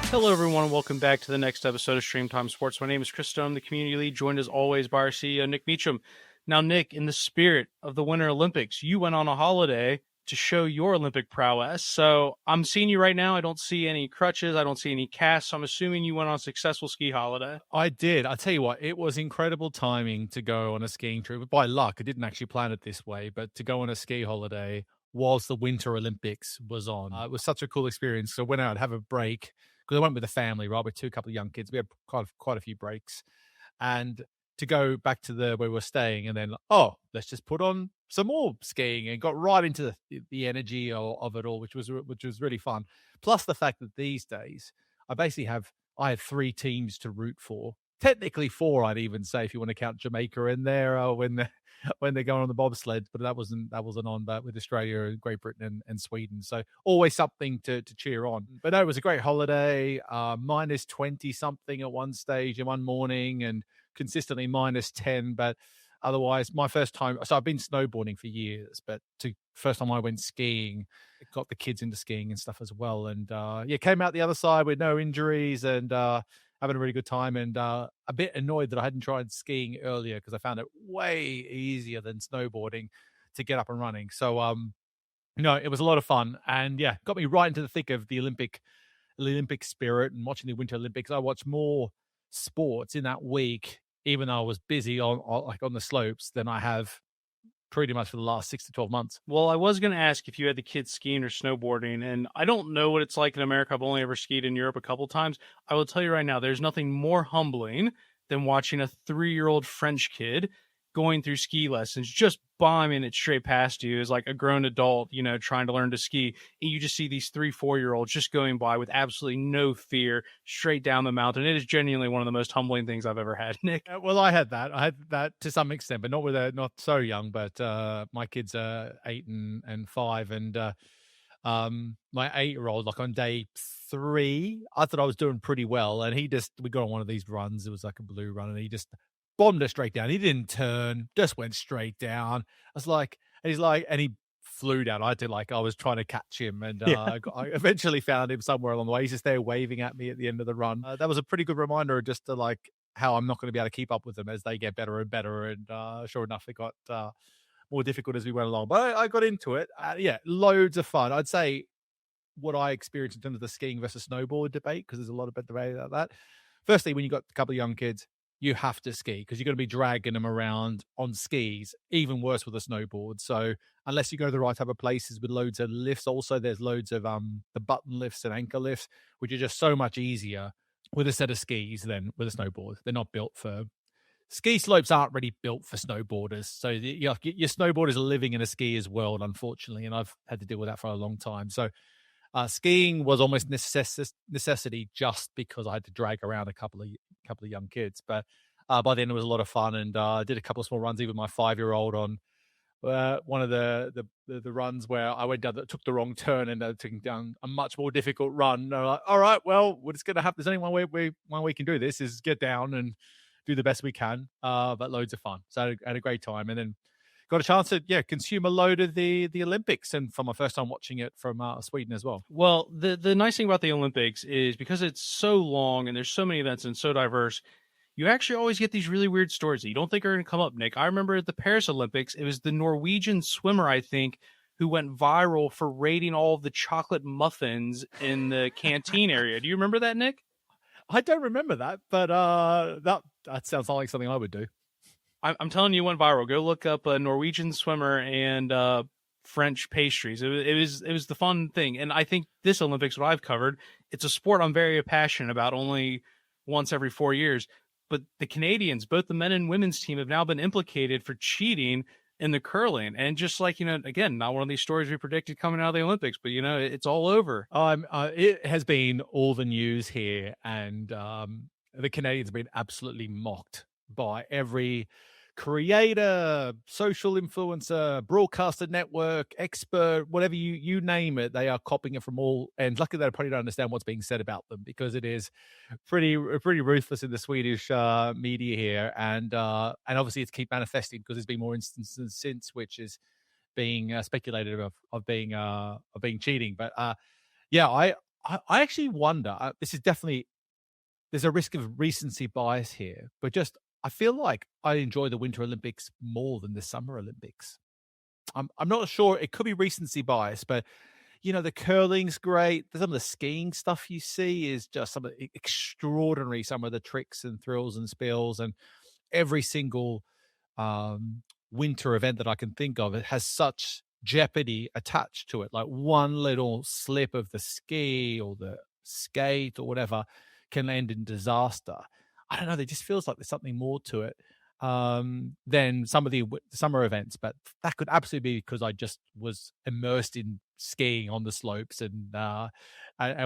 Hello, everyone, and welcome back to the next episode of Stream Time Sports. My name is Chris Stone, the community lead, joined as always by our CEO, Nick Meacham. Now, Nick, in the spirit of the Winter Olympics, you went on a holiday to show your Olympic prowess. So I'm seeing you right now. I don't see any crutches. I don't see any casts. So I'm assuming you went on a successful ski holiday. I did. I tell you what, it was incredible timing to go on a skiing trip. By luck, I didn't actually plan it this way, but to go on a ski holiday whilst the Winter Olympics was on. It was such a cool experience. So I went out, have a break, because I went with the family, right? With couple of young kids. We had quite a few breaks. And to go back to where we were staying and then, let's just put on some more skiing, and got right into the energy of it all, which was really fun. Plus the fact that these days I had 3 teams to root for. Technically 4, I'd even say, if you want to count Jamaica in there, when they're going on the bobsled, but that wasn't on, but with Australia, Great Britain, and Sweden. So always something to cheer on. But no, it was a great holiday. Minus 20 something at one stage in one morning, and consistently minus 10. But otherwise, my first time. So I've been snowboarding for years, but first time I went skiing, got the kids into skiing and stuff as well. And came out the other side with no injuries, and having a really good time, and a bit annoyed that I hadn't tried skiing earlier, because I found it way easier than snowboarding to get up and running. So it was a lot of fun, and got me right into the thick of the Olympic spirit and watching the Winter Olympics. I watched more sports in that week, even though I was busy on the slopes, than I have pretty much for the last 6 to 12 months. Well, I was going to ask if you had the kids skiing or snowboarding, and I don't know what it's like in America. I've only ever skied in Europe a couple times. I will tell you right now, there's nothing more humbling than watching a 3-year-old French kid going through ski lessons, just bombing it straight past you as like a grown adult, trying to learn to ski. And you just see these 3-4-year-olds just going by with absolutely no fear straight down the mountain. It is genuinely one of the most humbling things I've ever had, Nick. Well, I had that to some extent, but not so young. But my kids are 8 and 5, and my 8-year-old, like on day 3, I thought I was doing pretty well, and we got on one of these runs. It was like a blue run, and he just bombed her straight down. He didn't turn, just went straight down. I was like, and he flew down. I was trying to catch him, and I eventually found him somewhere along the way. He's just there waving at me at the end of the run. That was a pretty good reminder, just to how I'm not going to be able to keep up with them as they get better and better. And sure enough, it got more difficult as we went along. But I got into it. Loads of fun. I'd say what I experienced in terms of the skiing versus snowboard debate, because there's a lot of debate about that. Firstly, when you got a couple of young kids, you have to ski, because you're going to be dragging them around on skis, even worse with a snowboard. So unless you go to the right type of places with loads of lifts, also there's loads of the button lifts and anchor lifts, which are just so much easier with a set of skis than with a snowboard. They're not built for ski slopes, aren't really built for snowboarders. So your snowboarders are living in a skier's world, unfortunately, and I've had to deal with that for a long time. So skiing was almost necessity, just because I had to drag around a couple of young kids. But by then it was a lot of fun, and I did a couple of small runs, even with my 5-year-old on one of the runs where I went down, took the wrong turn, and taking down a much more difficult run. They're like, all right, well, we're just going to have, there's only one way we can do this, is get down and do the best we can. But loads of fun. So I had a great time, and then got a chance to consume a load of the Olympics, and for my first time watching it from Sweden as well. Well, the nice thing about the Olympics is, because it's so long and there's so many events and so diverse, you actually always get these really weird stories that you don't think are going to come up, Nick. I remember at the Paris Olympics, it was the Norwegian swimmer, I think, who went viral for raiding all of the chocolate muffins in the canteen area. Do you remember that, Nick? I don't remember that, but that sounds like something I would do. I'm telling you, it went viral. Go look up a Norwegian swimmer and French pastries. It was the fun thing. And I think this Olympics, what I've covered, it's a sport I'm very passionate about, only once every 4 years. But the Canadians, both the men and women's team, have now been implicated for cheating in the curling. And just again, not one of these stories we predicted coming out of the Olympics, but it's all over. It has been all the news here, and the Canadians have been absolutely mocked by every creator, social influencer, broadcaster network, expert, whatever you name it. They are copying it from all ends. Luckily, they probably don't understand what's being said about them, because it is pretty ruthless in the Swedish media here, and obviously it's keep manifesting, because there's been more instances since, which is being speculated of being cheating. But I actually wonder. This is definitely there's a risk of recency bias here, but just I feel like I enjoy the Winter Olympics more than the Summer Olympics. I'm not sure. It could be recency bias, but the curling's great. Some of the skiing stuff you see is just some of extraordinary. Some of the tricks and thrills and spills, and every single winter event that I can think of, it has such jeopardy attached to it. Like one little slip of the ski or the skate or whatever can end in disaster. I don't know. There just feels like there's something more to it than some of the summer events, but that could absolutely be because I just was immersed in skiing on the slopes and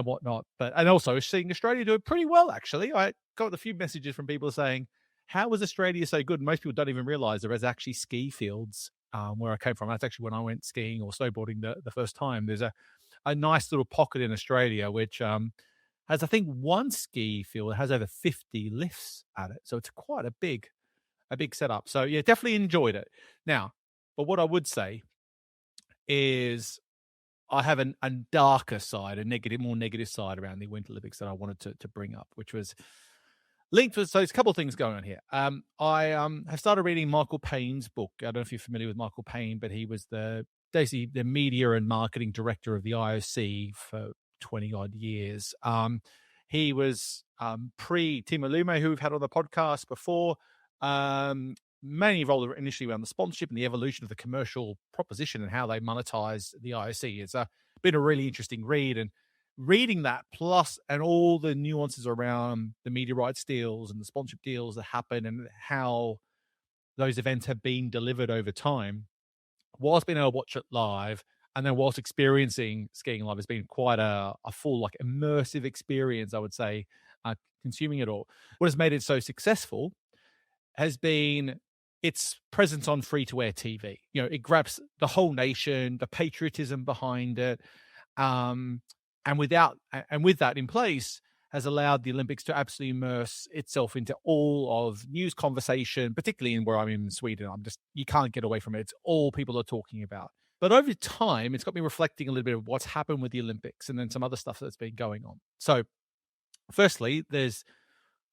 whatnot. And also seeing Australia do it pretty well. Actually, I got a few messages from people saying, "How was Australia so good?" And most people don't even realize there is actually ski fields where I came from. That's actually when I went skiing or snowboarding the first time. There's a nice little pocket in Australia which has, I think, one ski field that has over 50 lifts at it, so it's quite a big setup. So yeah, definitely enjoyed it. Now, but what I would say is I have a darker side, more negative side around the Winter Olympics that I wanted to bring up, which was linked with. So there's a couple of things going on here. I have started reading Michael Payne's book. I don't know if you're familiar with Michael Payne, but he was basically the media and marketing director of the IOC for 20 odd years. He was pre Timo Lume, who we've had on the podcast before. Mainly involved initially around the sponsorship and the evolution of the commercial proposition and how they monetize the IOC. It's been a really interesting read, and reading that plus and all the nuances around the media rights deals and the sponsorship deals that happen and how those events have been delivered over time, whilst being able to watch it live and then whilst experiencing skiing live, has been quite a full, like, immersive experience, I would say, consuming it all. What has made it so successful has been its presence on free-to-air TV. It grabs the whole nation, the patriotism behind it, and with that in place, has allowed the Olympics to absolutely immerse itself into all of news conversation, particularly in where I'm in Sweden. You can't get away from it. It's all people are talking about. But over time, it's got me reflecting a little bit of what's happened with the Olympics and then some other stuff that's been going on. So, firstly, there's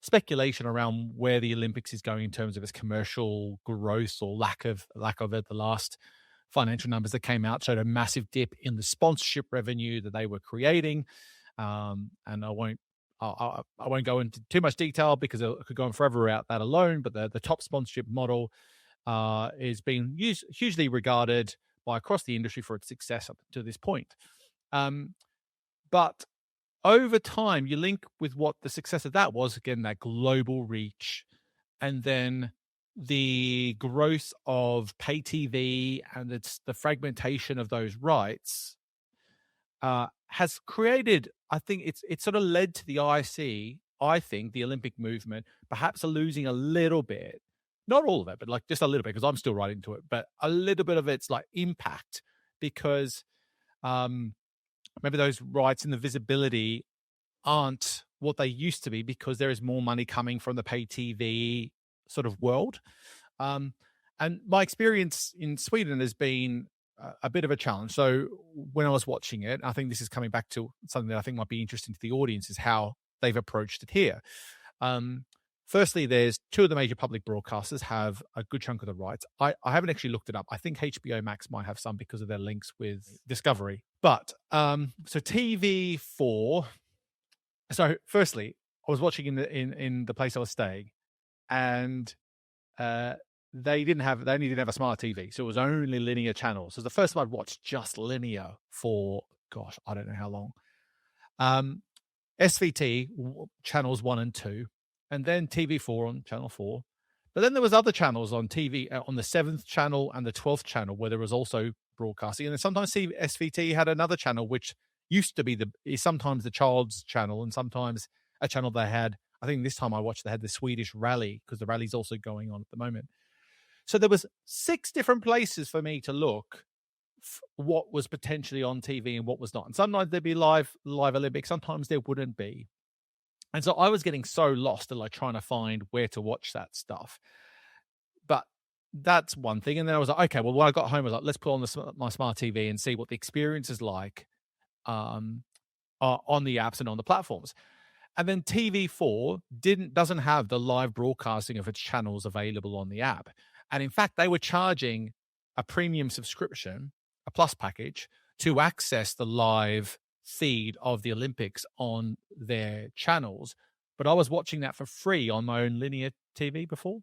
speculation around where the Olympics is going in terms of its commercial growth or lack of it. The last financial numbers that came out showed a massive dip in the sponsorship revenue that they were creating. And I won't go into too much detail because I could go on forever about that alone. But the top sponsorship model is being hugely regarded by across the industry for its success up to this point. But over time, you link with what the success of that was, again, that global reach, and then the growth of pay TV and the fragmentation of those rights has created, I think it's sort of led to the IC, I think, the Olympic movement, perhaps losing a little bit, not all of it, but like just a little bit, because I'm still right into it, but a little bit of its like impact, because maybe those rights and the visibility aren't what they used to be because there is more money coming from the pay TV sort of world. And my experience in Sweden has been a bit of a challenge. So when I was watching it, I think this is coming back to something that I think might be interesting to the audience, is how they've approached it here. Firstly, there's two of the major public broadcasters have a good chunk of the rights. I haven't actually looked it up. I think HBO Max might have some because of their links with Discovery. But so TV4. So firstly, I was watching in the place I was staying, and they only didn't have a smart TV, so it was only linear channels. So the first time I'd watched just linear for, gosh, I don't know how long. SVT channels 1 and 2, and then TV4 on channel 4. But then there was other channels on TV on the 7th channel and the 12th channel where there was also broadcasting. And then sometimes SVT had another channel which used to be sometimes the child's channel, and sometimes a channel they had. I think this time I watched they had the Swedish rally, because the rally's also going on at the moment. So there was 6 different places for me to look what was potentially on TV and what was not. And sometimes there'd be live Olympics, sometimes there wouldn't be. And so I was getting so lost in like trying to find where to watch that stuff. But that's one thing. And then I was like, okay, well, when I got home, I was like, let's put on my smart TV and see what the experience is like on the apps and on the platforms. And then TV4 doesn't have the live broadcasting of its channels available on the app. And in fact, they were charging a premium subscription, a plus package, to access the live feed of the Olympics on their channels. But I was watching that for free on my own linear TV before.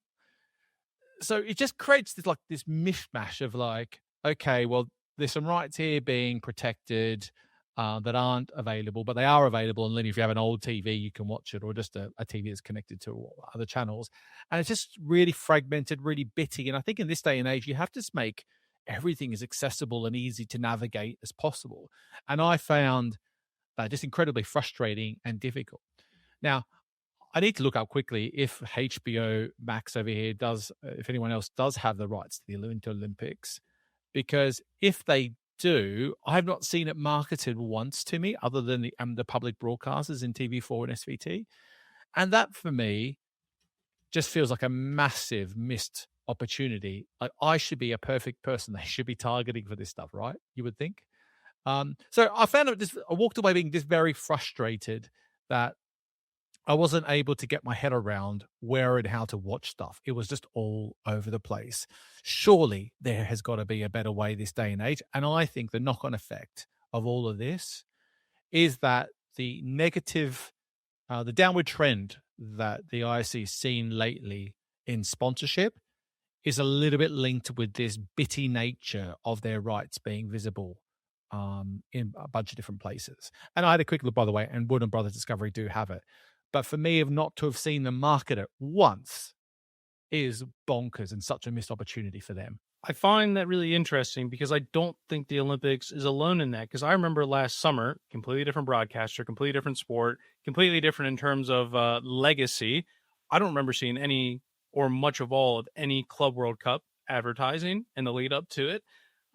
So it just creates this mishmash of like, okay, well, there's some rights here being protected that aren't available, but they are available on linear. If you have an old TV, you can watch it, or just a TV that's connected to other channels. And it's just really fragmented, really bitty. And I think in this day and age, you have to just make everything as accessible and easy to navigate as possible. And I found that just incredibly frustrating and difficult. Now, I need to look up quickly if HBO Max over here if anyone else does have the rights to the Winter Olympics, because if they do, I've not seen it marketed once to me other than the public broadcasters in TV4 and SVT. And that for me just feels like a massive missed opportunity. Like I should be a perfect person they should be targeting for this stuff, right? You would think. So I found I walked away being just very frustrated that I wasn't able to get my head around where and how to watch stuff. It was just all over the place. Surely there has got to be a better way this day and age. And I think the knock-on effect of all of this is that the downward trend that the IOC has seen lately in sponsorship is a little bit linked with this bitty nature of their rights being visible in a bunch of different places. And I had a quick look, by the way, and Warner Brothers Discovery do have it. But for me, not to have seen them market it once is bonkers and such a missed opportunity for them. I find that really interesting because I don't think the Olympics is alone in that. Because I remember last summer, completely different broadcaster, completely different sport, completely different in terms of legacy. I don't remember seeing any or much of all of any Club World Cup advertising in the lead up to it.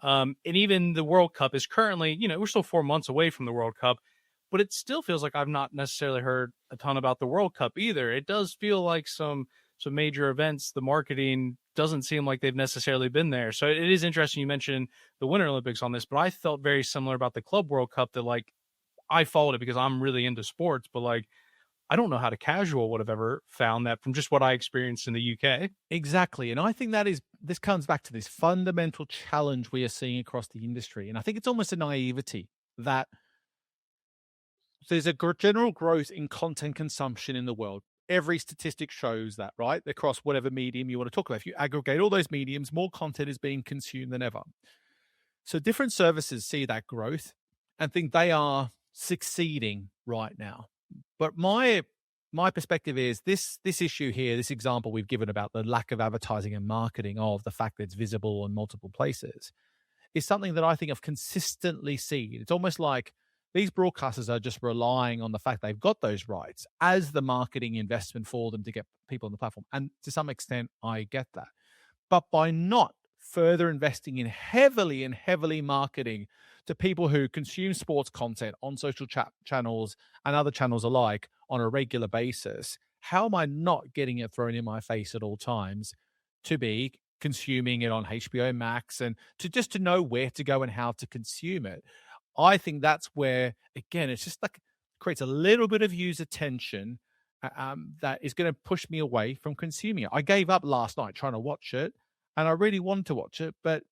And even the World Cup is currently, we're still 4 months away from the World Cup, but it still feels like I've not necessarily heard a ton about the World Cup either. It does feel like some major events, the marketing doesn't seem like they've necessarily been there. So it is interesting you mentioned the Winter Olympics on this, but I felt very similar about the Club World Cup that like I followed it because I'm really into sports, but like I don't know how the casual would have ever found that from just what I experienced in the UK. Exactly. And I think this comes back to this fundamental challenge we are seeing across the industry. And I think it's almost a naivety that there's a general growth in content consumption in the world. Every statistic shows that, right? Across whatever medium you want to talk about. If you aggregate all those mediums, more content is being consumed than ever. So different services see that growth and think they are succeeding right now. But my perspective is this issue here, this example we've given about the lack of advertising and marketing of the fact that it's visible in multiple places is something that I think I've consistently seen. It's almost like these broadcasters are just relying on the fact they've got those rights as the marketing investment for them to get people on the platform. And to some extent, I get that. But by not further investing in heavily marketing to people who consume sports content on social channels and other channels alike on a regular basis, how am I not getting it thrown in my face at all times to be consuming it on HBO Max and to know where to go and how to consume it? I think that's where, again, it's just like creates a little bit of user tension that is going to push me away from consuming it. I gave up last night trying to watch it, and I really wanted to watch it, but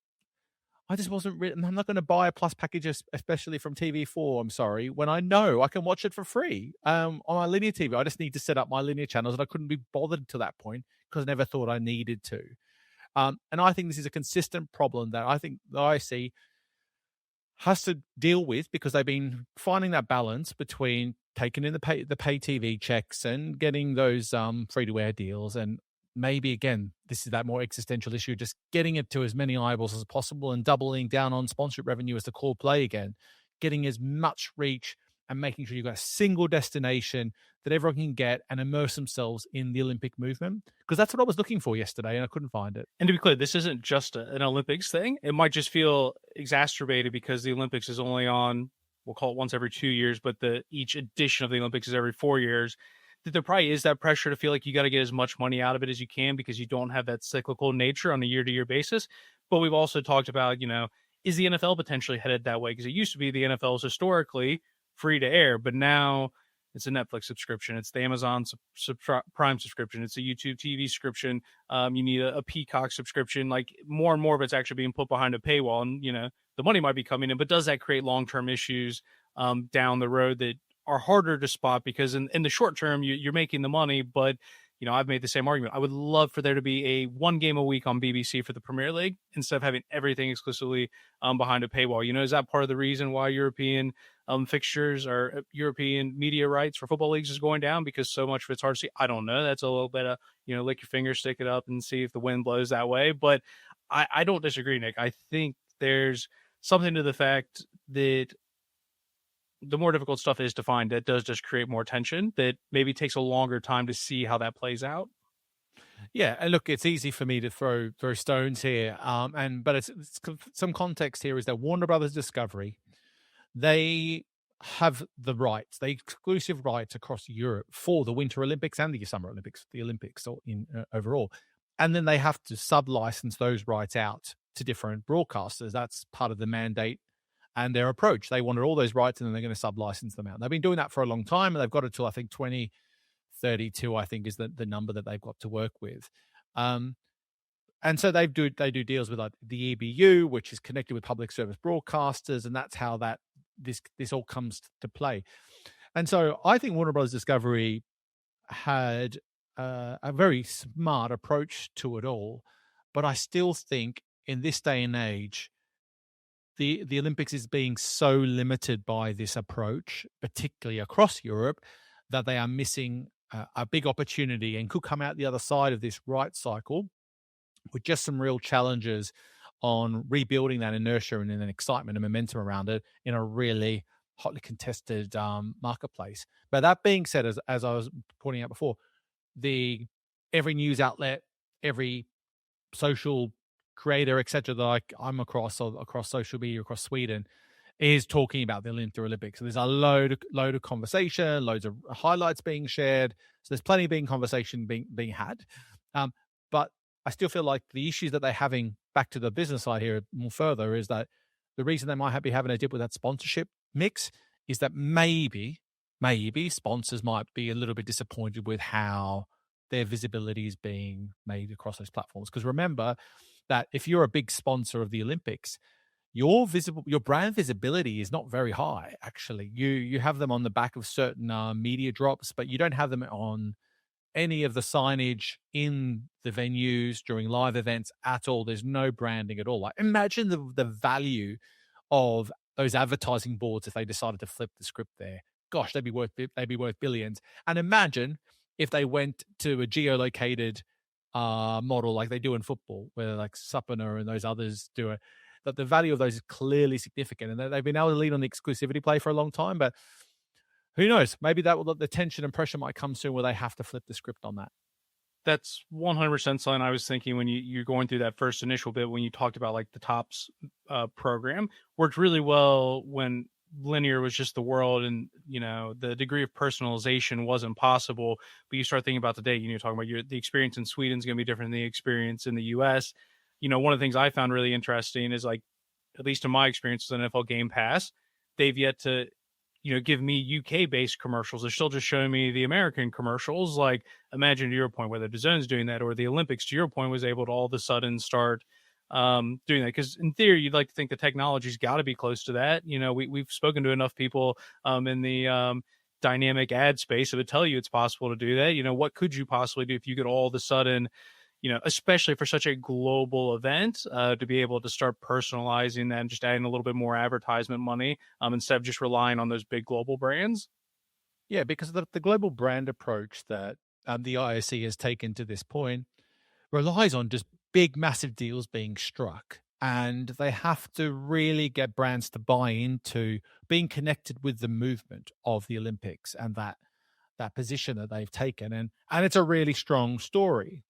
I just wasn't really, I'm not going to buy a plus package, especially from TV4, I'm sorry, when I know I can watch it for free on my linear TV. I just need to set up my linear channels, and I couldn't be bothered to that point because I never thought I needed to. And I think this is a consistent problem that I think the IC has to deal with because they've been finding that balance between taking in the pay TV checks and getting those free-to-air deals. And maybe, again, this is that more existential issue, just getting it to as many eyeballs as possible and doubling down on sponsorship revenue as the core play again, getting as much reach and making sure you've got a single destination that everyone can get and immerse themselves in the Olympic movement. Because that's what I was looking for yesterday and I couldn't find it. And to be clear, this isn't just an Olympics thing. It might just feel exacerbated because the Olympics is only on, we'll call it once every 2 years, but each edition of the Olympics is every 4 years. That there probably is that pressure to feel like you got to get as much money out of it as you can because you don't have that cyclical nature on a year-to-year basis. But we've also talked about, is the NFL potentially headed that way? Because it used to be the NFL is historically free to air, but now it's a Netflix subscription, it's the Amazon Prime subscription, it's a YouTube TV subscription. You need a Peacock subscription. Like more and more of it's actually being put behind a paywall, and the money might be coming in, but does that create long term issues down the road that are harder to spot? Because in the short term, you're making the money, but I've made the same argument. I would love for there to be a one game a week on BBC for the Premier League instead of having everything exclusively behind a paywall. Is that part of the reason why European fixtures or European media rights for football leagues is going down? Because so much of it's hard to see. I don't know. That's a little bit of, lick your finger, stick it up and see if the wind blows that way. But I don't disagree, Nick. I think there's something to the fact that the more difficult stuff is to find, that does just create more tension that maybe takes a longer time to see how that plays out. Yeah, and look, it's easy for me to throw stones here, but it's some context here is that Warner Brothers Discovery, they have the rights, the exclusive rights across Europe for the Winter Olympics and the Summer Olympics, the Olympics in overall, and then they have to sub-license those rights out to different broadcasters. That's part of the mandate and their approach. They wanted all those rights, and then they're going to sub-license them out. They've been doing that for a long time, and they've got it till I think 2032. I think is the number that they've got to work with. And so they do deals with like the EBU, which is connected with public service broadcasters, and that's how this all comes to play. And so I think Warner Bros. Discovery had a very smart approach to it all, but I still think in this day and age, the Olympics is being so limited by this approach, particularly across Europe, that they are missing a big opportunity and could come out the other side of this right cycle with just some real challenges on rebuilding that inertia and then excitement and momentum around it in a really hotly contested marketplace. But that being said, as I was pointing out before, every news outlet, every social creator, etc., that I'm across social media across Sweden is talking about the Winter Olympics. So there's a load of conversation, loads of highlights being shared. So there's plenty of conversation being had. But I still feel like the issues that they're having, back to the business side here more further, is that the reason they might be having a dip with that sponsorship mix is that maybe sponsors might be a little bit disappointed with how their visibility is being made across those platforms. Because remember that if you're a big sponsor of the Olympics, your brand visibility is not very high. Actually, you have them on the back of certain media drops, but you don't have them on any of the signage in the venues during live events at all. There's no branding at all. Like, imagine the value of those advertising boards if they decided to flip the script there. Gosh, they'd be worth billions. And imagine if they went to a geolocated model like they do in football, where like Supiner and those others do it. That the value of those is clearly significant, and they've been able to lead on the exclusivity play for a long time. But who knows? Maybe the tension and pressure might come soon where they have to flip the script on that. That's 100% something I was thinking when you're going through that first initial bit when you talked about like the Tops program. Worked really well when linear was just the world, and the degree of personalization wasn't possible. But you start thinking about today, talking about the experience in Sweden is going to be different than the experience in the US. One of the things I found really interesting is, like, at least in my experience with NFL Game Pass, they've yet to give me UK based commercials. They're still just showing me the American commercials. Like, imagine to your point whether DAZN's doing that, or the Olympics to your point was able to all of a sudden start doing that. Because in theory, you'd like to think the technology's got to be close to that. We've spoken to enough people in the dynamic ad space that would tell you it's possible to do that. What could you possibly do if you could all of a sudden, especially for such a global event, to be able to start personalizing that and just adding a little bit more advertisement money instead of just relying on those big global brands? Yeah, because the global brand approach that the IOC has taken to this point relies on just big, massive deals being struck. And they have to really get brands to buy into being connected with the movement of the Olympics and that position that they've taken. And it's a really strong story.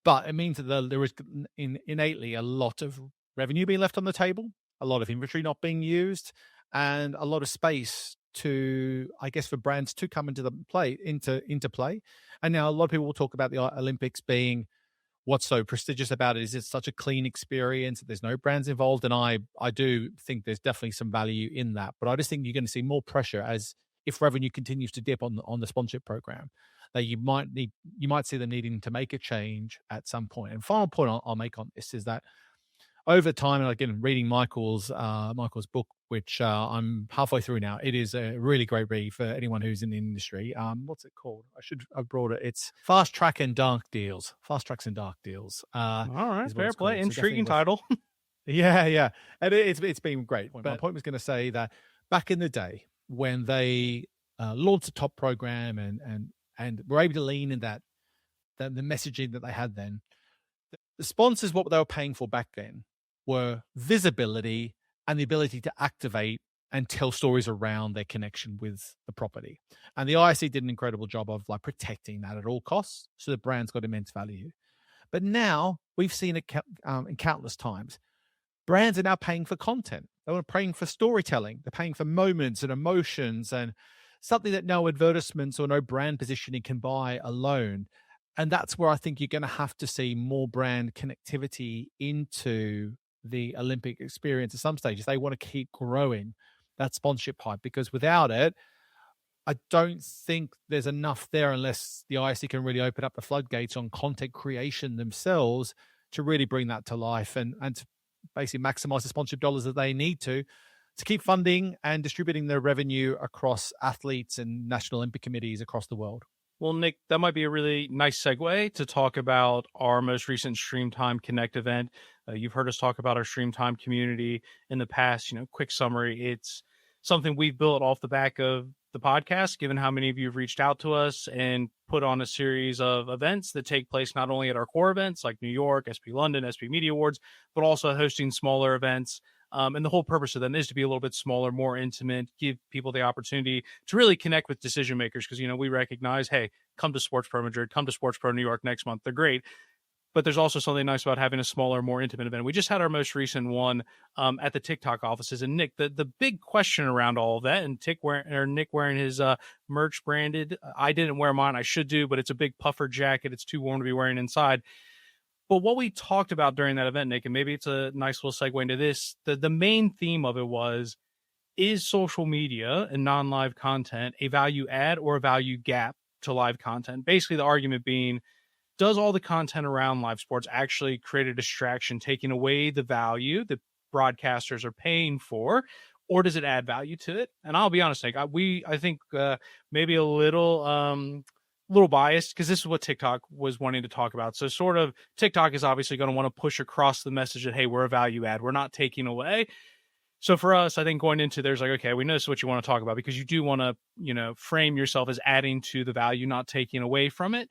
But it means that there is innately a lot of revenue being left on the table, a lot of inventory not being used, and a lot of space to, I guess, for brands to come into play. And now a lot of people will talk about the Olympics being what's so prestigious about it is it's such a clean experience. There's no brands involved, and I do think there's definitely some value in that. But I just think you're going to see more pressure as if revenue continues to dip on the sponsorship program, that you might see them needing to make a change at some point. And final point I'll make on this is that over time, and again, reading Michael's book, which I'm halfway through now. It is a really great read for anyone who's in the industry. What's it called? I should have brought it. It's Fast Track and Dark Deals. Fast Tracks and Dark Deals. All right, Is what fair it's play. called. So Intriguing title. yeah, yeah, and it's been great. But my point was going to say that back in the day when they launched the top program and were able to lean in that the messaging that they had then, the sponsors, what they were paying for back then were visibility and the ability to activate and tell stories around their connection with the property. And the IC did an incredible job of like protecting that at all costs, so the brand's got immense value. But now we've seen it in countless times. Brands are now paying for content. They're paying for storytelling. They're paying for moments and emotions and something that no advertisements or no brand positioning can buy alone. And that's where I think you're going to have to see more brand connectivity into the Olympic experience at some stage if they want to keep growing that sponsorship pipe, because without it, I don't think there's enough there unless the IC can really open up the floodgates on content creation themselves to really bring that to life and to basically maximize the sponsorship dollars that they need to keep funding and distributing their revenue across athletes and national Olympic committees across the world. Well, Nick, that might be a really nice segue to talk about our most recent Stream Time Connect event. You've heard us talk about our Stream Time community in the past. Quick summary. It's something we've built off the back of the podcast, given how many of you have reached out to us and put on a series of events that take place not only at our core events like New York, SP London, SP Media Awards, but also hosting smaller events. And the whole purpose of them is to be a little bit smaller, more intimate, give people the opportunity to really connect with decision makers. Because, we recognize, hey, come to Sports Pro Madrid, come to Sports Pro New York next month. They're great. But there's also something nice about having a smaller, more intimate event. We just had our most recent one at the TikTok offices. And Nick, the big question around all of that, and Nick wearing his merch branded, I didn't wear mine. I should do, but it's a big puffer jacket. It's too warm to be wearing inside. But what we talked about during that event, Nick, and maybe it's a nice little segue into this, the main theme of it was, is social media and non-live content a value add or a value gap to live content? Basically, the argument being, does all the content around live sports actually create a distraction, taking away the value that broadcasters are paying for, or does it add value to it? And I'll be honest, Nick, I think maybe a little biased because this is what TikTok was wanting to talk about. So sort of TikTok is obviously going to want to push across the message that, hey, we're a value add. We're not taking away. So for us, I think going into there's like, okay, we know this is what you want to talk about because you do want to, frame yourself as adding to the value, not taking away from it.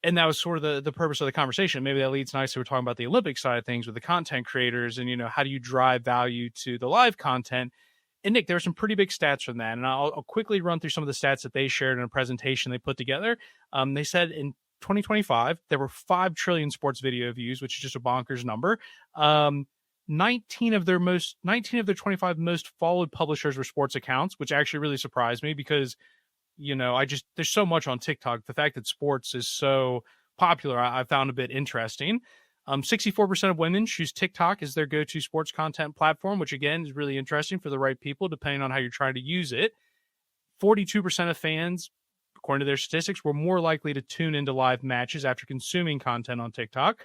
And that was sort of the purpose of the conversation. Maybe that leads nicely. We're talking about the Olympic side of things with the content creators and, how do you drive value to the live content? And Nick, there are some pretty big stats from that. And I'll quickly run through some of the stats that they shared in a presentation they put together. They said in 2025, there were 5 trillion sports video views, which is just a bonkers number. 19 of their 25 most followed publishers were sports accounts, which actually really surprised me because, there's so much on TikTok. The fact that sports is so popular, I found a bit interesting. 64% of women choose TikTok as their go-to sports content platform, which again is really interesting for the right people, depending on how you're trying to use it. 42% of fans, according to their statistics, were more likely to tune into live matches after consuming content on TikTok.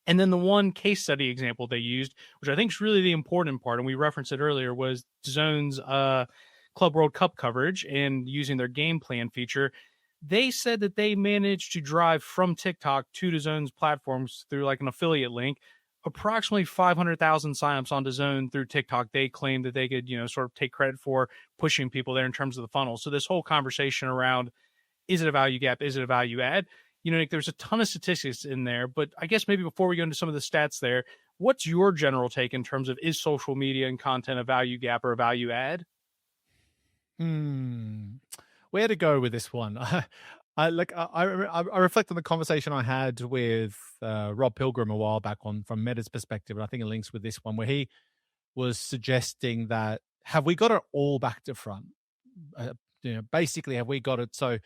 And then the one case study example they used, which I think is really the important part, and we referenced it earlier, was DAZN's Club World Cup coverage and using their game plan feature. They said that they managed to drive from TikTok to DAZN's platforms through like an affiliate link, approximately 500,000 signups on DAZN through TikTok. They claimed that they could, sort of take credit for pushing people there in terms of the funnel. So this whole conversation around, is it a value gap? Is it a value add? Nick, there's a ton of statistics in there, but I guess maybe before we go into some of the stats there, what's your general take in terms of, is social media and content a value gap or a value add? Where to go with this one? I reflect on the conversation I had with Rob Pilgrim a while back from Meta's perspective, and I think it links with this one, where he was suggesting that, have we got it all back to front? Basically, have we got it so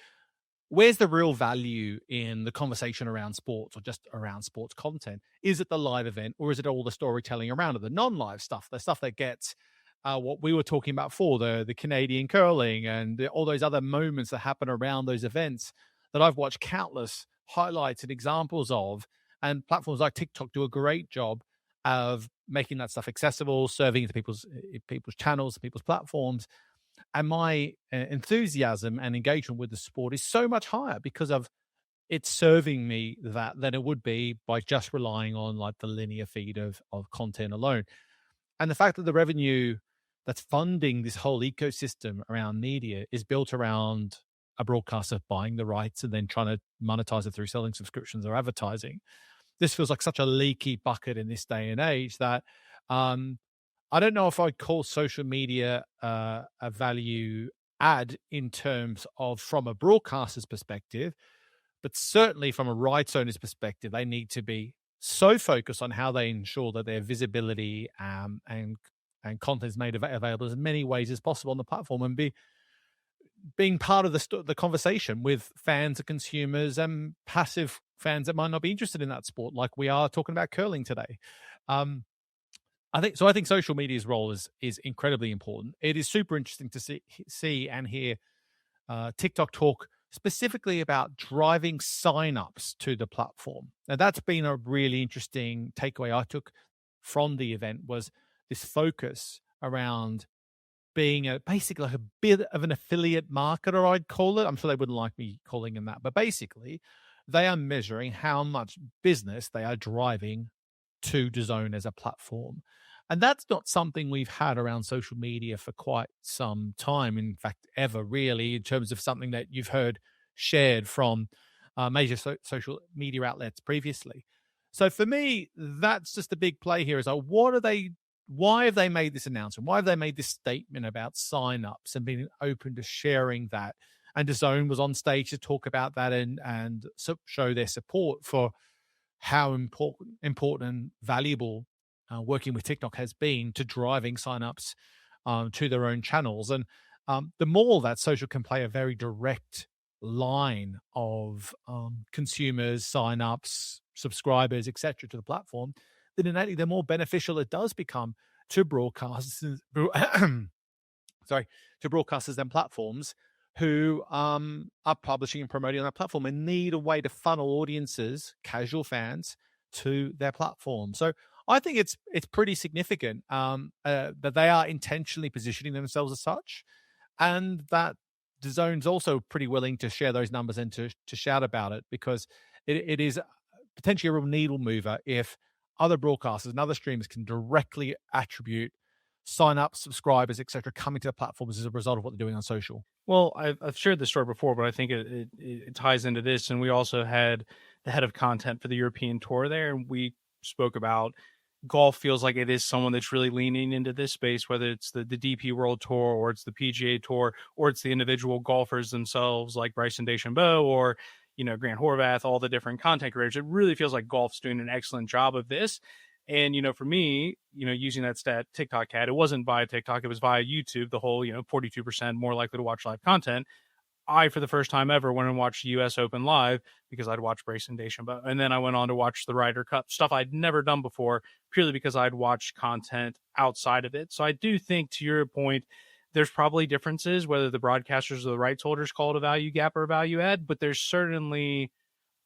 where's the real value in the conversation around sports or just around sports content? Is it the live event, or is it all the storytelling around it, the non-live stuff, the stuff that gets what we were talking about for the Canadian curling and all those other moments that happen around those events that I've watched countless highlights and examples of. And platforms like TikTok do a great job of making that stuff accessible, serving into people's channels, people's platforms. And my enthusiasm and engagement with the sport is so much higher because of it's serving me that than it would be by just relying on like the linear feed of content alone. And the fact that the revenue that's funding this whole ecosystem around media is built around a broadcaster buying the rights and then trying to monetize it through selling subscriptions or advertising. This feels like such a leaky bucket in this day and age that I don't know if I'd call social media a value add in terms of from a broadcaster's perspective, but certainly from a rights owner's perspective, they need to be so focused on how they ensure that their visibility and content is made available as many ways as possible on the platform, and being part of the conversation with fans and consumers and passive fans that might not be interested in that sport, like we are talking about curling today. I think social media's role is incredibly important. It is super interesting to see and hear TikTok talk specifically about driving signups to the platform. Now, that's been a really interesting takeaway I took from the event, was this focus around being basically like a bit of an affiliate marketer, I'd call it. I'm sure they wouldn't like me calling them that, but basically they are measuring how much business they are driving to DAZN as a platform. And that's not something we've had around social media for quite some time. In fact, ever really, in terms of something that you've heard shared from major social media outlets previously. So for me, that's just a big play here. Is like, why have they made this announcement? Why have they made this statement about signups and being open to sharing that? And DAZN was on stage to talk about that and show their support for how important and valuable working with TikTok has been to driving signups to their own channels. And the more that social can play a very direct line of consumers, signups, subscribers, etc., to the platform, then innately the more beneficial it does become to broadcasters. Sorry, to broadcasters and platforms who are publishing and promoting on that platform and need a way to funnel audiences, casual fans, to their platform. So I think it's pretty significant that they are intentionally positioning themselves as such, and that DAZN's also pretty willing to share those numbers and to shout about it, because it is potentially a real needle mover if other broadcasters and other streamers can directly attribute sign-ups, subscribers, etc., coming to the platforms as a result of what they're doing on social. Well, I've shared this story before, but I think it ties into this. And we also had the head of content for the European tour there, and we spoke about golf feels like it is someone that's really leaning into this space, whether it's the DP World Tour or it's the PGA Tour or it's the individual golfers themselves like Bryson DeChambeau or, Grant Horvath, all the different content creators. It really feels like golf's doing an excellent job of this. And, for me, using that stat TikTok had, it wasn't via TikTok, it was via YouTube, the whole, 42% more likely to watch live content. I, for the first time ever, went and watched the U.S. Open live because I'd watched Bryson DeChambeau. And then I went on to watch the Ryder Cup, stuff I'd never done before, purely because I'd watched content outside of it. So I do think, to your point, there's probably differences, whether the broadcasters or the rights holders call it a value gap or a value add, but there's certainly,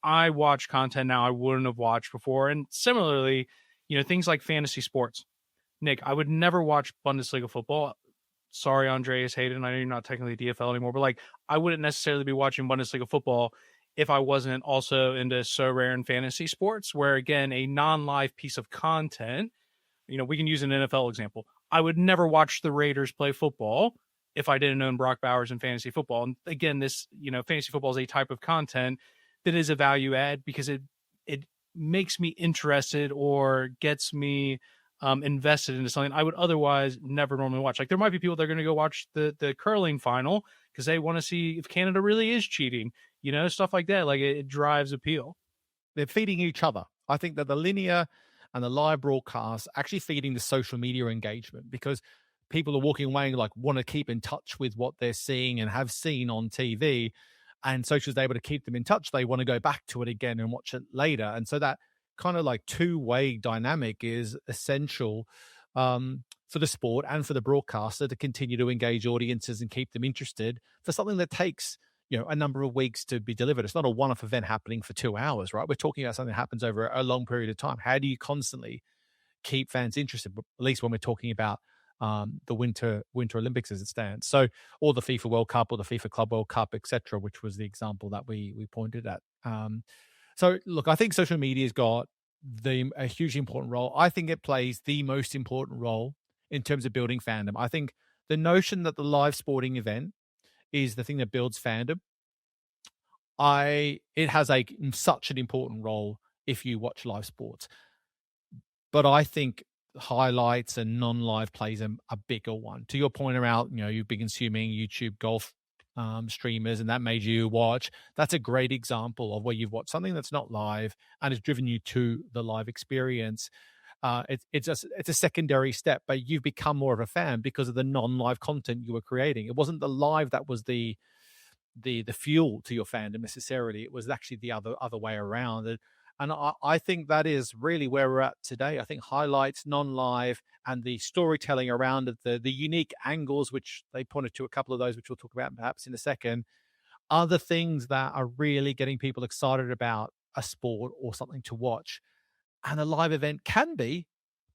I watch content now I wouldn't have watched before. And similarly, things like fantasy sports. Nick, I would never watch Bundesliga football. Sorry, Andreas Hayden. I know you're not technically DFL anymore, but I wouldn't necessarily be watching Bundesliga football if I wasn't also into so rare and fantasy sports, where again, a non-live piece of content, we can use an NFL example. I would never watch the Raiders play football if I didn't own Brock Bowers in fantasy football. And again, this, fantasy football is a type of content that is a value add because it makes me interested or gets me invested into something I would otherwise never normally watch. Like there might be people that are going to go watch the curling final because they want to see if Canada really is cheating, stuff like that. Like it drives appeal. They're feeding each other. I think that the linear and the live broadcast actually feeding the social media engagement, because people are walking away and want to keep in touch with what they're seeing and have seen on TV. and social is able to keep them in touch. They want to go back to it again and watch it later. And so that kind of like two-way dynamic is essential for the sport and for the broadcaster to continue to engage audiences and keep them interested for something that takes a number of weeks to be delivered. It's not a one-off event happening for 2 hours, right? We're talking about something that happens over a long period of time. How do you constantly keep fans interested, at least when we're talking about the Winter Olympics as it stands? So, or the FIFA World Cup or the FIFA Club World Cup, etc., which was the example that we pointed at. So, look, I think social media's got a hugely important role. I think it plays the most important role in terms of building fandom. I think the notion that the live sporting event is the thing that builds fandom, it has such an important role if you watch live sports. But I think highlights and non-live plays a bigger one. To your point around, you've been consuming YouTube golf streamers and that made you watch. That's a great example of where you've watched something that's not live and has driven you to the live experience. It's a secondary step, but you've become more of a fan because of the non-live content you were creating. It wasn't the live that was the fuel to your fandom necessarily. It was actually the other way around. And I think that is really where we're at today. I think highlights, non-live, and the storytelling around it, the unique angles, which they pointed to a couple of those, which we'll talk about perhaps in a second, are the things that are really getting people excited about a sport or something to watch. And a live event can be,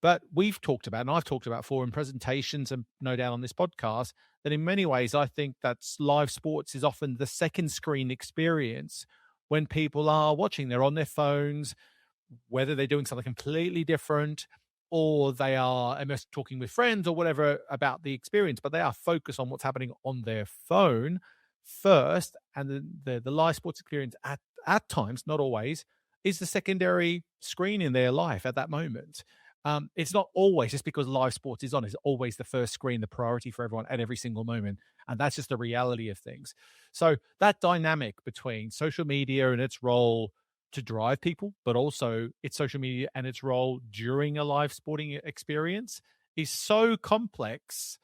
but we've talked about, and I've talked about before in presentations and no doubt on this podcast, that in many ways, I think that live sports is often the second screen experience when people are watching. They're on their phones, whether they're doing something completely different or they are talking with friends or whatever about the experience, but they are focused on what's happening on their phone first. And the live sports experience at times, not always, is the secondary screen in their life at that moment. It's not always just because live sports is on. It's always the first screen, the priority for everyone at every single moment. And that's just the reality of things. So that dynamic between social media and its role to drive people, but also its social media and its role during a live sporting experience is so complex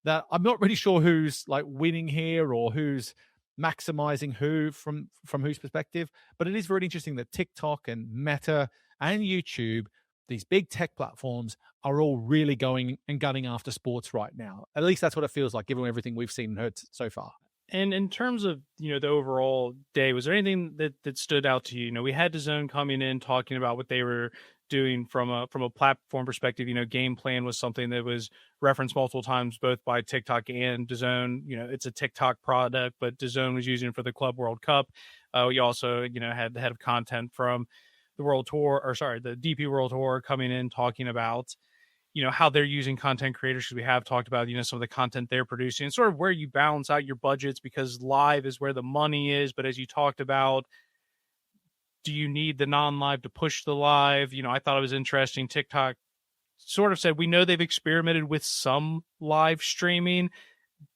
that I'm not really sure who's like winning here or who's maximizing who from whose perspective. But it is very interesting that TikTok and Meta and YouTube, these big tech platforms, are all really going and gunning after sports right now. At least that's what it feels like, given everything we've seen and heard so far. And in terms of the overall day, was there anything that stood out to you? We had DAZN coming in talking about what they were doing from a platform perspective. Game plan was something that was referenced multiple times both by TikTok and DAZN. It's a TikTok product, but DAZN was using it for the Club World Cup. We also had the head of content from the World Tour, or sorry, the DP World Tour, coming in talking about how they're using content creators, because we have talked about some of the content they're producing and sort of where you balance out your budgets, because live is where the money is. But as you talked about, do you need the non-live to push the live? I thought it was interesting. TikTok sort of said, we know they've experimented with some live streaming.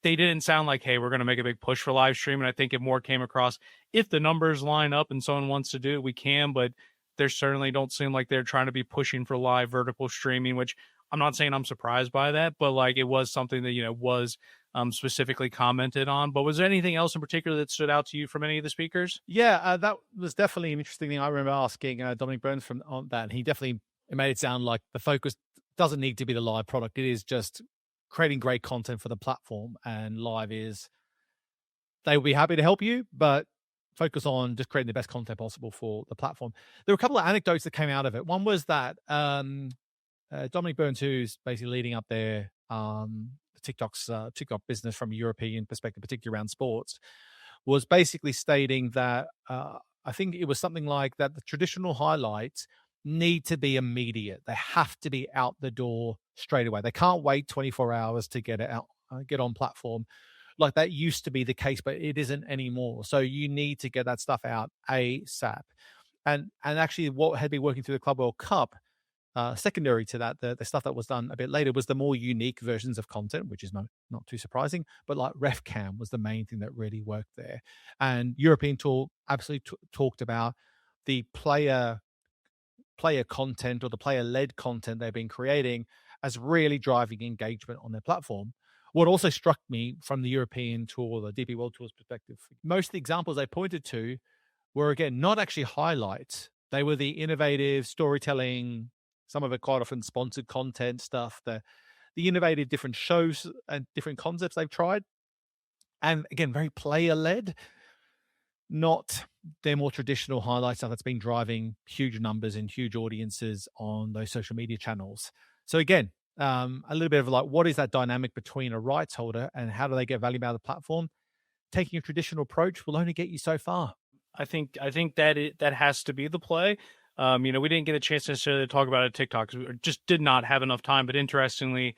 They didn't sound like, hey, we're going to make a big push for live streaming. I think it more came across, if the numbers line up and someone wants to do it, we can. But they certainly don't seem like they're trying to be pushing for live vertical streaming, which I'm not saying I'm surprised by that, but like it was something that, was specifically commented on. But was there anything else in particular that stood out to you from any of the speakers? Yeah, that was definitely an interesting thing. I remember asking Dominic Burns on that, and he definitely made it sound like the focus doesn't need to be the live product. It is just creating great content for the platform, and live is, they will be happy to help you, but focus on just creating the best content possible for the platform. There were a couple of anecdotes that came out of it. One was that Dominic Burns, who's basically leading up their TikTok business from a European perspective, particularly around sports, was basically stating that I think it was something like that the traditional highlights need to be immediate. They have to be out the door straight away. They can't wait 24 hours to get it out, get on platform. Like that used to be the case, but it isn't anymore. So you need to get that stuff out ASAP. And actually what had been working through the Club World Cup, secondary to that, the stuff that was done a bit later was the more unique versions of content, which is not too surprising, but like ref cam was the main thing that really worked there. And European Tour absolutely talked about the player content or the player-led content they've been creating as really driving engagement on their platform. What also struck me from the European Tour, the DP World Tour's perspective, most of the examples they pointed to were, again, not actually highlights. They were the innovative storytelling, some of it quite often sponsored content stuff, the innovative different shows and different concepts they've tried. And again, very player led, not their more traditional highlight stuff that's been driving huge numbers and huge audiences on those social media channels. So again, a little bit of like, what is that dynamic between a rights holder and how do they get value out of the platform? Taking a traditional approach will only get you so far. I think that has to be the play. We didn't get a chance necessarily to talk about it at TikTok because we just did not have enough time. But interestingly,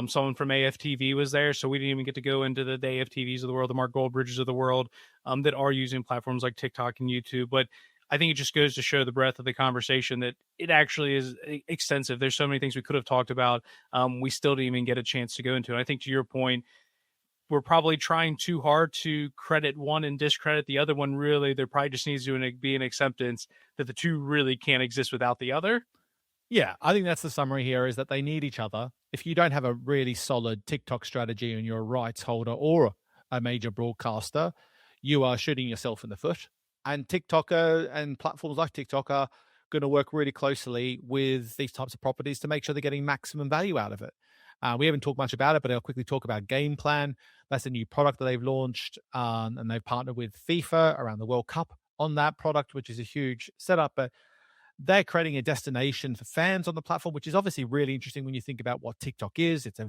someone from AFTV was there, so we didn't even get to go into the AFTVs of the world, the Mark Goldbridges of the world, that are using platforms like TikTok and YouTube. But I think it just goes to show the breadth of the conversation that it actually is extensive. There's so many things we could have talked about. We still didn't even get a chance to go into. And I think to your point, we're probably trying too hard to credit one and discredit the other one. Really, there probably just needs to be an acceptance that the two really can't exist without the other. Yeah, I think that's the summary here, is that they need each other. If you don't have a really solid TikTok strategy and you're a rights holder or a major broadcaster, you are shooting yourself in the foot. And TikTok and platforms like TikTok are going to work really closely with these types of properties to make sure they're getting maximum value out of it. We haven't talked much about it, but I'll quickly talk about Game Plan. That's a new product that they've launched, and they've partnered with FIFA around the World Cup on that product, which is a huge setup. But they're creating a destination for fans on the platform, which is obviously really interesting when you think about what TikTok is. It's a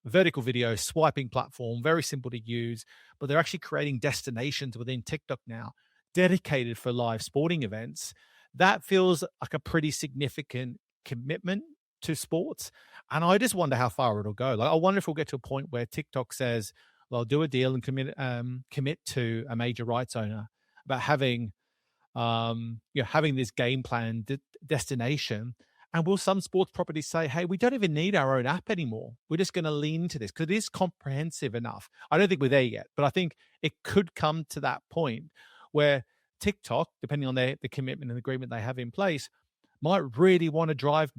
vertical video swiping platform, very simple to use, but they're actually creating destinations within TikTok now dedicated for live sporting events. That feels like a pretty significant commitment to sports. And I just wonder how far it'll go. Like, I wonder if we'll get to a point where TikTok says, well, I'll do a deal and commit to a major rights owner about having this game plan destination. And will some sports properties say, hey, we don't even need our own app anymore. We're just going to lean into this because it is comprehensive enough. I don't think we're there yet, but I think it could come to that point where TikTok, depending on the commitment and agreement they have in place, might really want to drive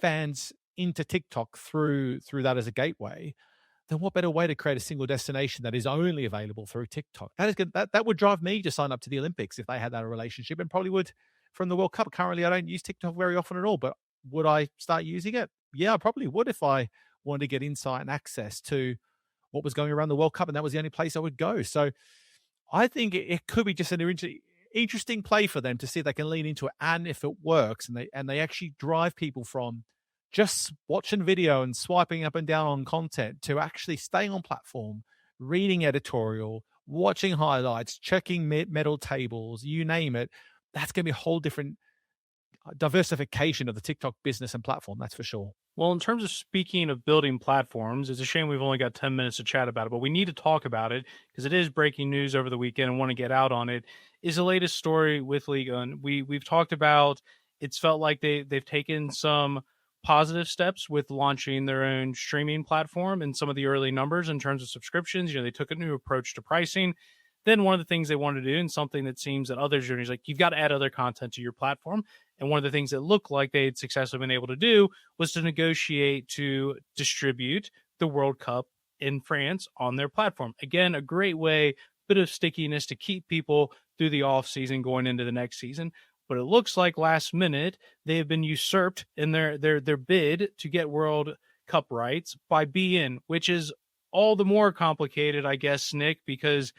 fans into TikTok through that as a gateway. Then what better way to create a single destination that is only available through TikTok? That would drive me to sign up to the Olympics if they had that relationship, and probably would from the World Cup. Currently, I don't use TikTok very often at all, but would I start using it? Yeah, I probably would if I wanted to get insight and access to what was going around the World Cup, and that was the only place I would go. So I think it could be just an interesting play for them to see if they can lean into it, and if it works, and they actually drive people from just watching video and swiping up and down on content to actually staying on platform, reading editorial, watching highlights, checking medal tables, you name it. That's going to be a whole different diversification of the TikTok business and platform, that's for sure. Well, in terms of speaking of building platforms, it's a shame we've only got 10 minutes to chat about it, but we need to talk about it because it is breaking news over the weekend and want to get out on it. Is the latest story with Ligue. We've talked about, it's felt like they've taken some positive steps with launching their own streaming platform and some of the early numbers in terms of subscriptions. They took a new approach to pricing. Then one of the things they wanted to do, and something that seems that others are doing, is like, you've got to add other content to your platform. And one of the things that looked like they had successfully been able to do was to negotiate to distribute the World Cup in France on their platform. Again, a great way, bit of stickiness to keep people through the off season going into the next season. But it looks like last minute they have been usurped in their bid to get World Cup rights by beIN, which is all the more complicated, I guess, Nick, because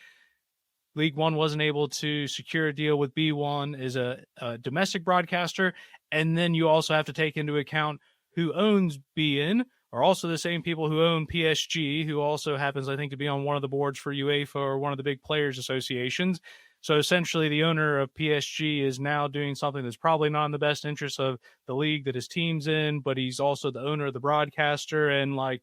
League One wasn't able to secure a deal with B1 as a domestic broadcaster. And then you also have to take into account who owns beIN are also the same people who own PSG, who also happens, I think, to be on one of the boards for UEFA or one of the big players associations. So essentially the owner of PSG is now doing something that's probably not in the best interest of the league that his team's in, but he's also the owner of the broadcaster. And like,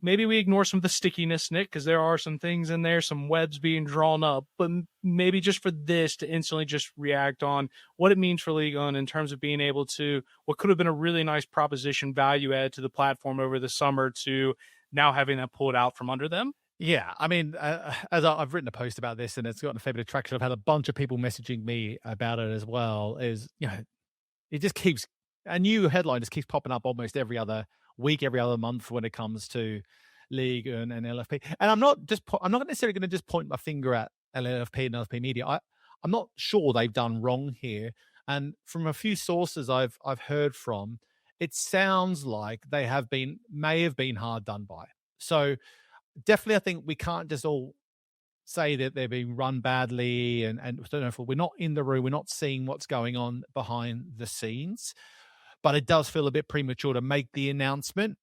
maybe we ignore some of the stickiness, Nick, because there are some things in there, some webs being drawn up, but maybe just for this to instantly just react on what it means for Ligue 1 in terms of being able to, what could have been a really nice proposition value add to the platform over the summer, to now having that pulled out from under them. Yeah, I mean, as I've written a post about this, and it's gotten a fair bit of traction. I've had a bunch of people messaging me about it as well. It just keeps, a new headline just keeps popping up almost every other week, every other month when it comes to Ligue and LFP. And I'm not necessarily going to just point my finger at LFP and LFP Media. I'm not sure they've done wrong here. And from a few sources I've heard from, it sounds like they may have been hard done by. So definitely, I think we can't just all say that they're being run badly and so therefore we're not in the room, we're not seeing what's going on behind the scenes. But it does feel a bit premature to make the announcement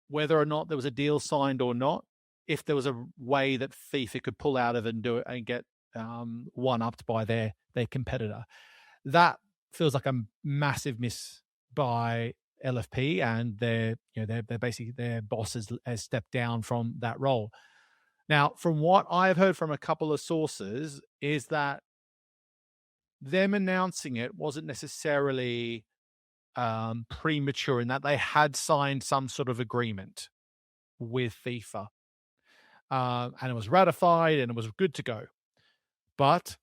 whether or not there was a deal signed or not. If there was a way that FIFA could pull out of it and do it and get one-upped by their competitor, that feels like a massive miss by LFP, and they're basically their boss has stepped down from that role. Now, from what I've heard from a couple of sources, is that them announcing it wasn't necessarily premature, in that they had signed some sort of agreement with FIFA, and it was ratified and it was good to go. But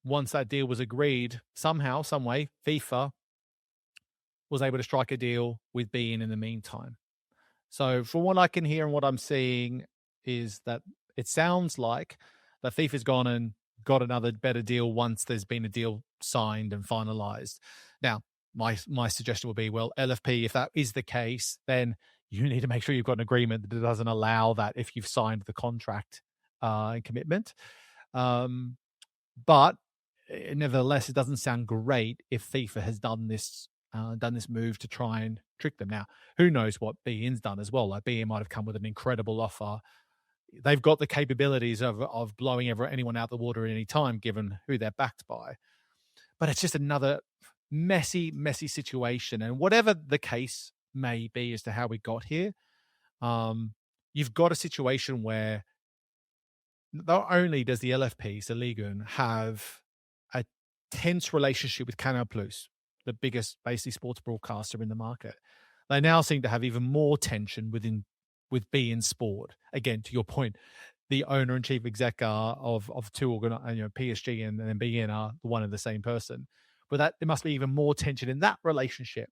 once that deal was agreed, somehow, some way, FIFA was able to strike a deal with beIN in the meantime. So from what I can hear and what I'm seeing is that it sounds like that FIFA's gone and got another better deal once there's been a deal signed and finalized. Now, my suggestion would be, well, LFP, if that is the case, then you need to make sure you've got an agreement that doesn't allow that if you've signed the contract and commitment. But nevertheless, it doesn't sound great if FIFA has done this move to try and trick them. Now, who knows what beIN's done as well? Like, beIN might have come with an incredible offer. They've got the capabilities of blowing anyone out the water at any time, given who they're backed by. But it's just another messy situation. And whatever the case may be as to how we got here, you've got a situation where not only does the LFP, so Ligue, have a tense relationship with Canal Plus, the biggest basically sports broadcaster in the market, they now seem to have even more tension with beIN Sport. Again, to your point, the owner and chief exec of two PSG and then beIN are one and the same person. But that there must be even more tension in that relationship.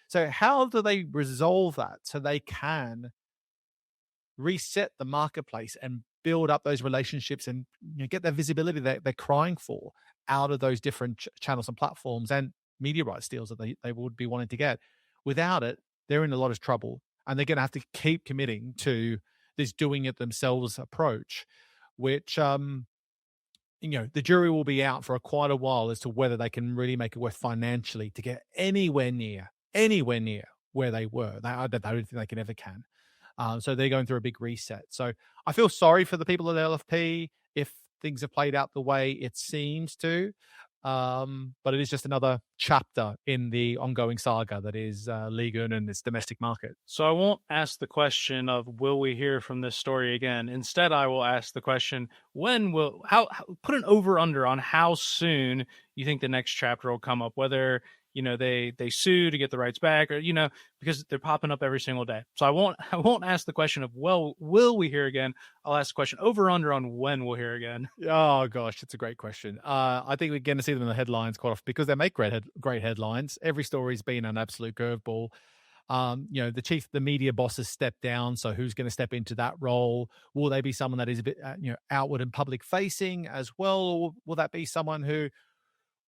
So how do they resolve that so they can reset the marketplace and build up those relationships and get the visibility that they're crying for out of those different channels and platforms and media rights deals that they would be wanting to get? Without it, they're in a lot of trouble, and they're going to have to keep committing to this doing it themselves approach, which the jury will be out for quite a while as to whether they can really make it worth financially to get anywhere near where they were. I don't think they can ever can. So they're going through a big reset. So I feel sorry for the people at LFP if things have played out the way it seems to. But it is just another chapter in the ongoing saga that is Ligue and its domestic market. So I won't ask the question of will we hear from this story again. Instead, I will ask the question, how put an over under on how soon you think the next chapter will come up, whether they sue to get the rights back, or because they're popping up every single day. So I won't ask the question of, well, will we hear again? I'll ask the question over under on when we'll hear again. Oh gosh, it's a great question. I think we're going to see them in the headlines quite often because they make great headlines. Every story's been an absolute curveball. The media boss has stepped down, so who's going to step into that role? Will they be someone that is a bit outward and public facing as well, or will that be someone who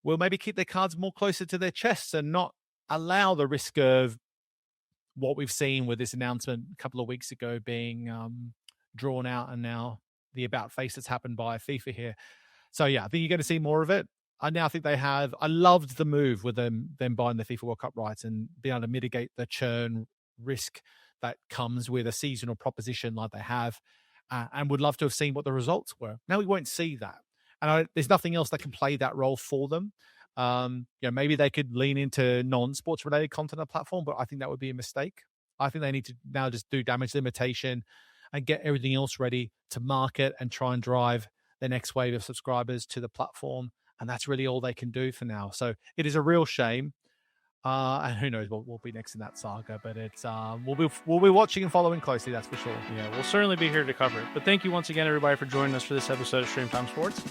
will maybe keep their cards more closer to their chests and not allow the risk of what we've seen with this announcement a couple of weeks ago being drawn out, and now the about face that's happened by FIFA here. So yeah, I think you're going to see more of it. I now think I loved the move with them buying the FIFA World Cup rights and being able to mitigate the churn risk that comes with a seasonal proposition like they have, and would love to have seen what the results were. Now we won't see that. And there's nothing else that can play that role for them. Maybe they could lean into non-sports related content on the platform, but I think that would be a mistake. I think they need to now just do damage limitation and get everything else ready to market and try and drive the next wave of subscribers to the platform. And that's really all they can do for now. So it is a real shame. And who knows what will be next in that saga, but it's we'll be watching and following closely, that's for sure. Yeah, we'll certainly be here to cover it. But thank you once again, everybody, for joining us for this episode of Stream Time Sports.